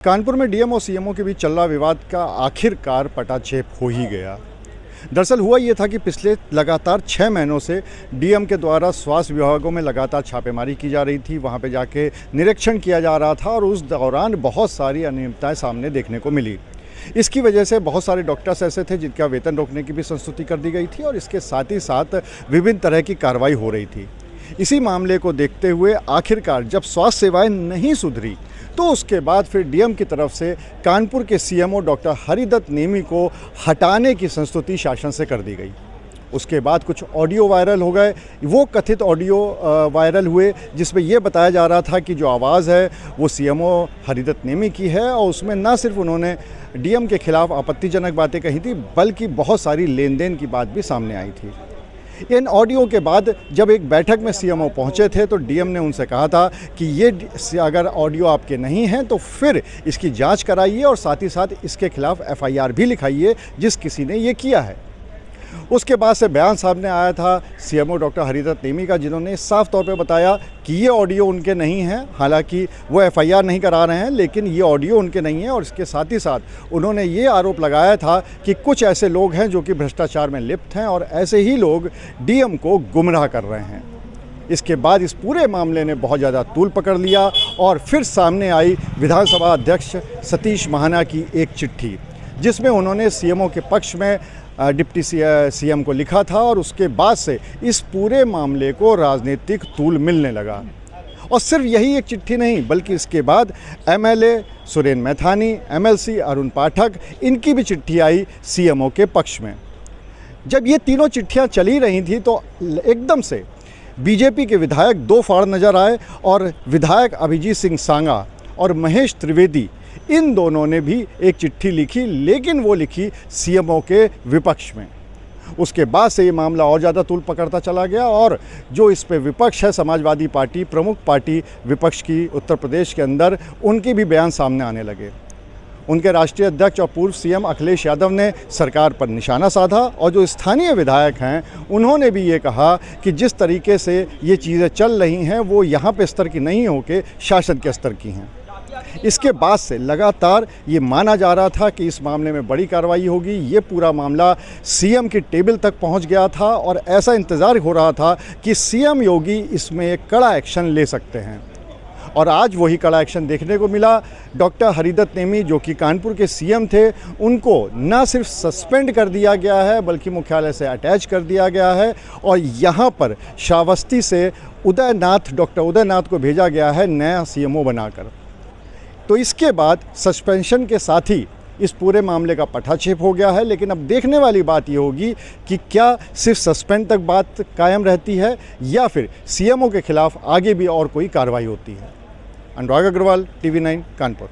कानपुर में डीएम और सीएमओ के बीच चल रहा विवाद का आखिरकार पटाक्षेप हो ही गया। दरअसल हुआ ये था कि पिछले लगातार 6 महीनों से डीएम के द्वारा स्वास्थ्य विभागों में लगातार छापेमारी की जा रही थी। वहाँ पे जाके निरीक्षण किया जा रहा था और उस दौरान बहुत सारी अनियमितताएं सामने देखने को मिली। इसकी वजह से बहुत सारे डॉक्टर्स ऐसे थे जिनका वेतन रोकने की भी संस्तुति कर दी गई थी और इसके साथ ही साथ विभिन्न तरह की कार्रवाई हो रही थी। इसी मामले को देखते हुए आखिरकार जब स्वास्थ्य सेवाएं नहीं सुधरी तो उसके बाद फिर डीएम की तरफ से कानपुर के सीएमओ डॉक्टर हरिदत्त नेमी को हटाने की संस्तुति शासन से कर दी गई। उसके बाद कुछ ऑडियो वायरल हो गए। वो कथित ऑडियो वायरल हुए जिसमें ये बताया जा रहा था कि जो आवाज़ है वो सीएमओ हरिदत्त नेमी की है और उसमें ना सिर्फ उन्होंने डीएम के खिलाफ आपत्तिजनक बातें कही थी बल्कि बहुत सारी लेन देन की बात भी सामने आई थी। इन ऑडियो के बाद जब एक बैठक में सीएमओ पहुंचे थे तो डीएम ने उनसे कहा था कि ये अगर ऑडियो आपके नहीं हैं तो फिर इसकी जांच कराइए और साथ ही साथ इसके खिलाफ एफआईआर भी लिखाइए जिस किसी ने ये किया है। उसके बाद से बयान सामने आया था सीएमओ डॉक्टर हरिदत्त नेमी का, जिन्होंने साफ तौर पे बताया कि ये ऑडियो उनके नहीं हैं। हालांकि वो एफआईआर नहीं करा रहे हैं लेकिन ये ऑडियो उनके नहीं है और इसके साथ ही साथ उन्होंने ये आरोप लगाया था कि कुछ ऐसे लोग हैं जो कि भ्रष्टाचार में लिप्त हैं और ऐसे ही लोग डीएम को गुमराह कर रहे हैं। इसके बाद इस पूरे मामले ने बहुत ज़्यादा तूल पकड़ लिया और फिर सामने आई विधानसभा अध्यक्ष सतीश महाना की एक चिट्ठी जिसमें उन्होंने सीएमओ के पक्ष में डिप्टी सीएम को लिखा था और उसके बाद से इस पूरे मामले को राजनीतिक तूल मिलने लगा। और सिर्फ यही एक चिट्ठी नहीं बल्कि इसके बाद एमएलए सुरेंद्र मैथानी, एमएलसी अरुण पाठक, इनकी भी चिट्ठी आई सीएमओ के पक्ष में। जब ये तीनों चिट्ठियां चली रही थी तो एकदम से बीजेपी के विधायक दो फाड़ नज़र आए और विधायक अभिजीत सिंह सांगा और महेश त्रिवेदी, इन दोनों ने भी एक चिट्ठी लिखी, लेकिन वो लिखी सीएमओ के विपक्ष में। उसके बाद से ये मामला और ज़्यादा तूल पकड़ता चला गया और जो इस पे विपक्ष है, समाजवादी पार्टी, प्रमुख पार्टी विपक्ष की उत्तर प्रदेश के अंदर, उनके भी बयान सामने आने लगे। उनके राष्ट्रीय अध्यक्ष और पूर्व सीएम अखिलेश यादव ने सरकार पर निशाना साधा और जो स्थानीय विधायक हैं उन्होंने भी ये कहा कि जिस तरीके से ये चीज़ें चल रही हैं वो यहाँ पे स्तर की नहीं होकर शासन के स्तर की हैं। इसके बाद से लगातार ये माना जा रहा था कि इस मामले में बड़ी कार्रवाई होगी। ये पूरा मामला सीएम की टेबल तक पहुंच गया था और ऐसा इंतज़ार हो रहा था कि सीएम योगी इसमें एक कड़ा एक्शन ले सकते हैं और आज वही कड़ा एक्शन देखने को मिला। डॉक्टर हरिदत्त नेमी जो कि कानपुर के सीएम थे, उनको न सिर्फ सस्पेंड कर दिया गया है बल्कि मुख्यालय से अटैच कर दिया गया है और यहाँ पर श्रावस्ती से डॉक्टर उदयनाथ को भेजा गया है नया सीएमओ बनाकर। तो इसके बाद सस्पेंशन के साथ ही इस पूरे मामले का पटाक्षेप हो गया है। लेकिन अब देखने वाली बात ये होगी कि क्या सिर्फ सस्पेंड तक बात कायम रहती है या फिर सीएमओ के खिलाफ आगे भी और कोई कार्रवाई होती है। अनुराग अग्रवाल, TV9 कानपुर।